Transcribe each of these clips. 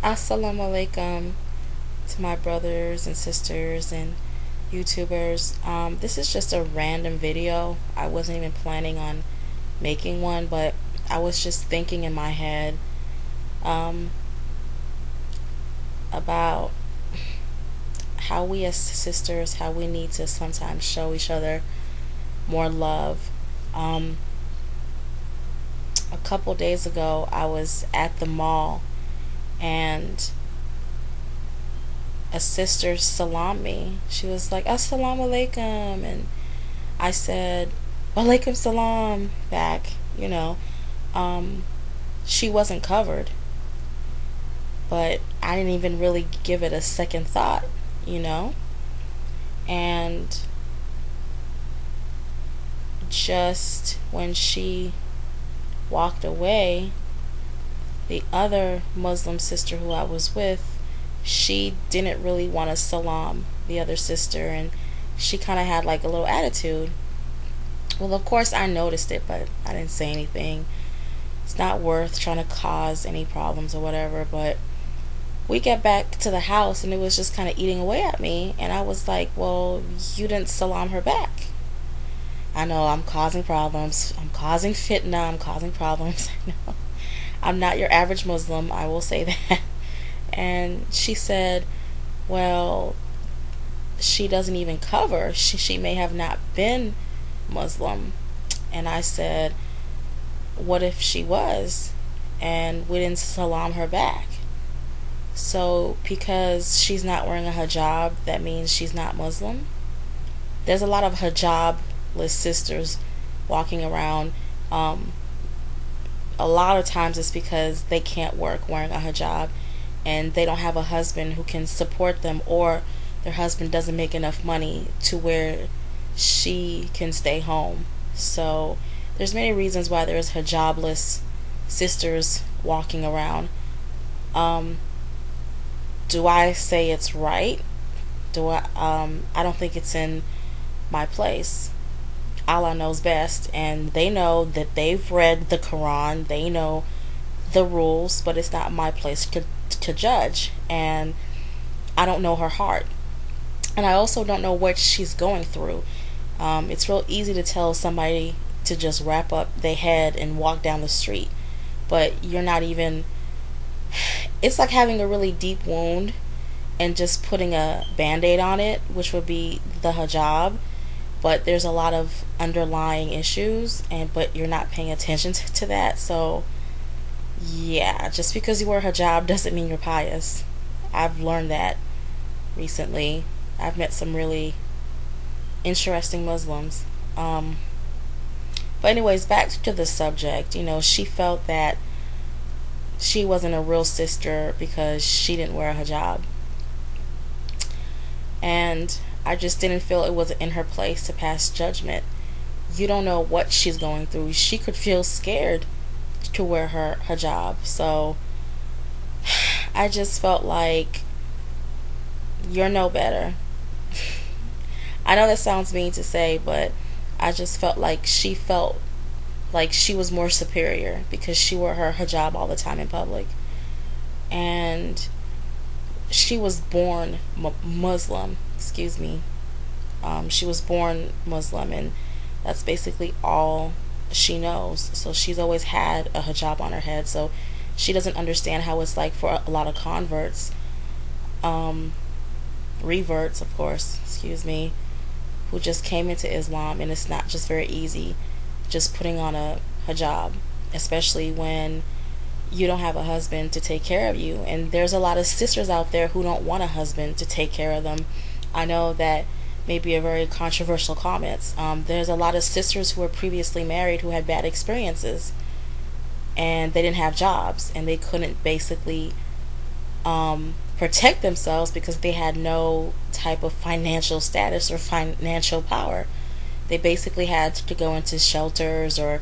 Assalamu alaikum to my brothers and sisters and YouTubers. This is just a random video. I wasn't even planning on making one, but I was just thinking in my head um, about how we as sisters, how we need to sometimes show each other more love. Um, a couple days ago, I was at the mall and a sister salamed me. She was like, Assalamu alaikum. And I said, Walaikum salam back, you know. Um, she wasn't covered, but I didn't even really give it a second thought, you know. And just when she walked away, the other Muslim sister who I was with, she didn't really want to salam the other sister, and she kind of had like a little attitude. Well, of course, I noticed it, but I didn't say anything. It's not worth trying to cause any problems or whatever, but we get back to the house and it was just kind of eating away at me, and I was like, well, you didn't salam her back. I know I'm causing problems. I'm causing fitna. I'm causing problems. I know. I'm not your average Muslim, I will say that. And she said, well, she doesn't even cover. She may have not been Muslim. And I said, what if she was? And we didn't salam her back. So because she's not wearing a hijab, that means she's not Muslim? There's a lot of hijabless sisters walking around. A lot of times it's because they can't work wearing a hijab and they don't have a husband who can support them, or their husband doesn't make enough money to where she can stay home. So there's many reasons why there's hijabless sisters walking around. Do I say it's right? I don't think it's in my place. Allah knows best, and they know that they've read the Quran, they know the rules, but it's not my place to judge, and I don't know her heart, and I also don't know what she's going through. It's real easy to tell somebody to just wrap up their head and walk down the street, but you're not even, it's like having a really deep wound and just putting a band-aid on it, which would be the hijab, but there's a lot of underlying issues, but you're not paying attention to that. So yeah, just because you wear hijab doesn't mean you're pious. I've learned that recently. I've met some really interesting Muslims. But anyways, back to the subject. She felt that she wasn't a real sister because she didn't wear a hijab, and I just didn't feel it was in her place to pass judgment. You don't know what she's going through. She could feel scared to wear her hijab. So I just felt like you're no better. I know that sounds mean to say, but I just felt like she was more superior because she wore her hijab all the time in public. And she was born Muslim, excuse me. She was born Muslim, and that's basically all she knows. So she's always had a hijab on her head, so she doesn't understand how it's like for a lot of converts, reverts, of course, excuse me, who just came into Islam, and it's not just very easy just putting on a hijab, especially when you don't have a husband to take care of you. And there's a lot of sisters out there who don't want a husband to take care of them. I know that may be a very controversial comment. There's a lot of sisters who were previously married who had bad experiences, and they didn't have jobs, and they couldn't basically protect themselves because they had no type of financial status or financial power. They basically had to go into shelters or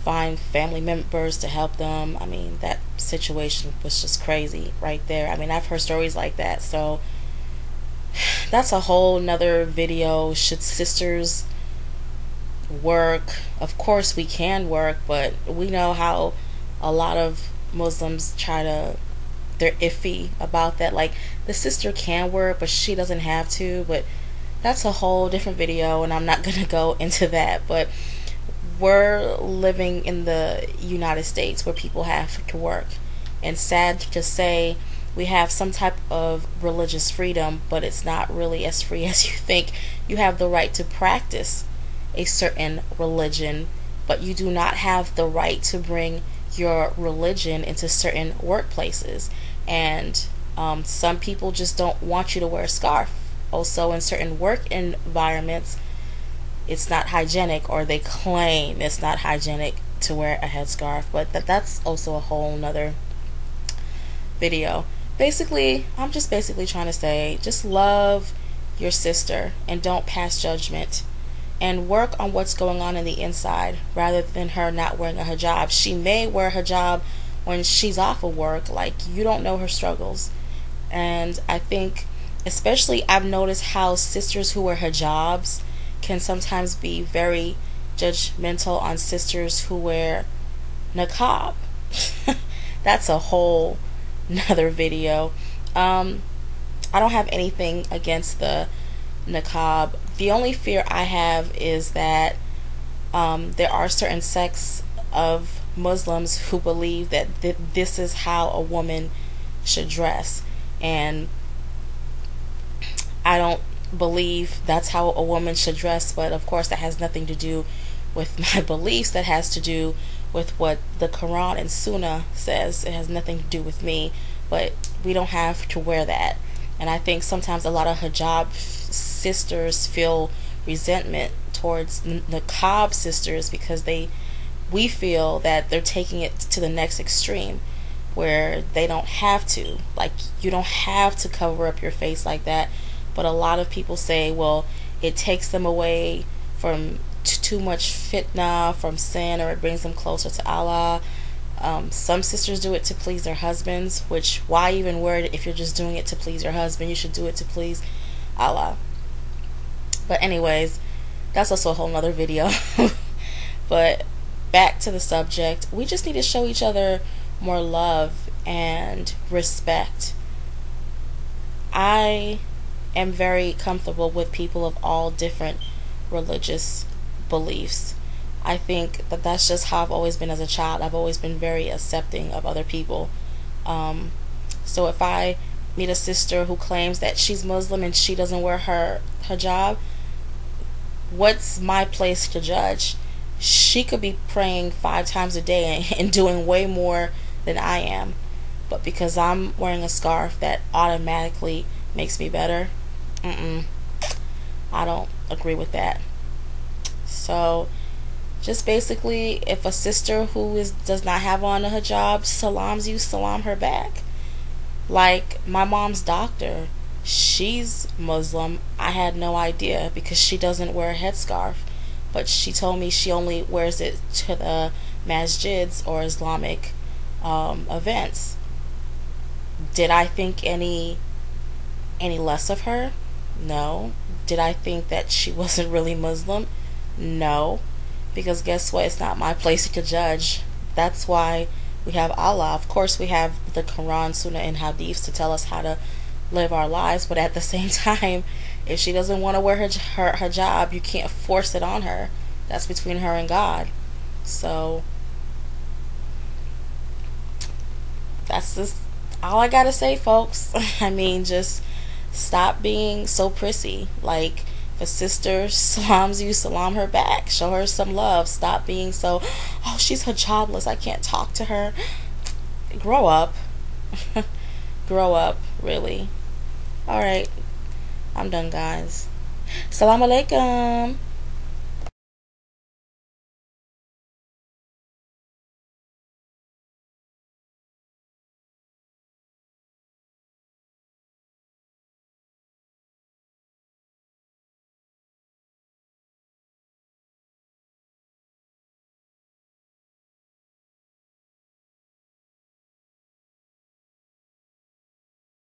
find family members to help them. I mean, that situation was just crazy right there. I mean, I've heard stories like that. So that's a whole nother video. Should sisters work? Of course we can work, but we know how a lot of Muslims try to they're iffy about that. Like, the sister can wear it, but she doesn't have to. But that's a whole different video, and I'm not gonna go into that. But we're living in the United States where people have to work, and sad to say, we have some type of religious freedom, but it's not really as free as you think. You have the right to practice a certain religion, but you do not have the right to bring your religion into certain workplaces. And some people just don't want you to wear a scarf. Also, in certain work environments, it's not hygienic, or they claim it's not hygienic to wear a headscarf, but that's also a whole nother video. Basically, I'm just basically trying to say, just love your sister and don't pass judgment, and work on what's going on in the inside rather than her not wearing a hijab. She may wear a hijab when she's off of work. Like, you don't know her struggles. And I think, especially, I've noticed how sisters who wear hijabs can sometimes be very judgmental on sisters who wear niqab. That's a whole another video. I don't have anything against the niqab. The only fear I have is that there are certain sects of Muslims who believe that this is how a woman should dress, and I don't believe that's how a woman should dress. But of course, that has nothing to do with my beliefs. That has to do with what the Quran and Sunnah says. It has nothing to do with me. But we don't have to wear that. And I think sometimes a lot of hijab sisters feel resentment towards niqab sisters because we feel that they're taking it to the next extreme, where they don't have to. Like, you don't have to cover up your face like that. But a lot of people say, well, it takes them away from too much fitna, from sin, or it brings them closer to Allah. Some sisters do it to please their husbands, which, why even wear it if you're just doing it to please your husband? You should do it to please Allah. But anyways, that's also a whole nother video. But back to the subject, we just need to show each other more love and respect. I am very comfortable with people of all different religious beliefs. I think that that's just how I've always been as a child. I've always been very accepting of other people. So if I meet a sister who claims that she's Muslim and she doesn't wear her hijab, what's my place to judge? She could be praying 5 times a day and doing way more than I am. But because I'm wearing a scarf, that automatically makes me better? I don't agree with that. So just basically, if a sister who does not have on a hijab salams you, salam her back. Like my mom's doctor, she's Muslim. I had no idea because she doesn't wear a headscarf, but she told me she only wears it to the masjids or Islamic events. Did I think any less of her? No. Did I think that she wasn't really Muslim? No. Because guess what? It's not my place to judge. That's why we have Allah. Of course, we have the Quran, Sunnah, and Hadiths to tell us how to live our lives. But at the same time, if she doesn't want to wear her hijab, you can't force it on her. That's between her and God. So that's just all I gotta say, folks. I mean, just stop being so prissy. Like, if a sister salams you, salam her back. Show her some love. Stop being so, oh, she's hijabless, I can't talk to her. Grow up. Grow up, really. Alright, I'm done, guys. Assalamu alaikum.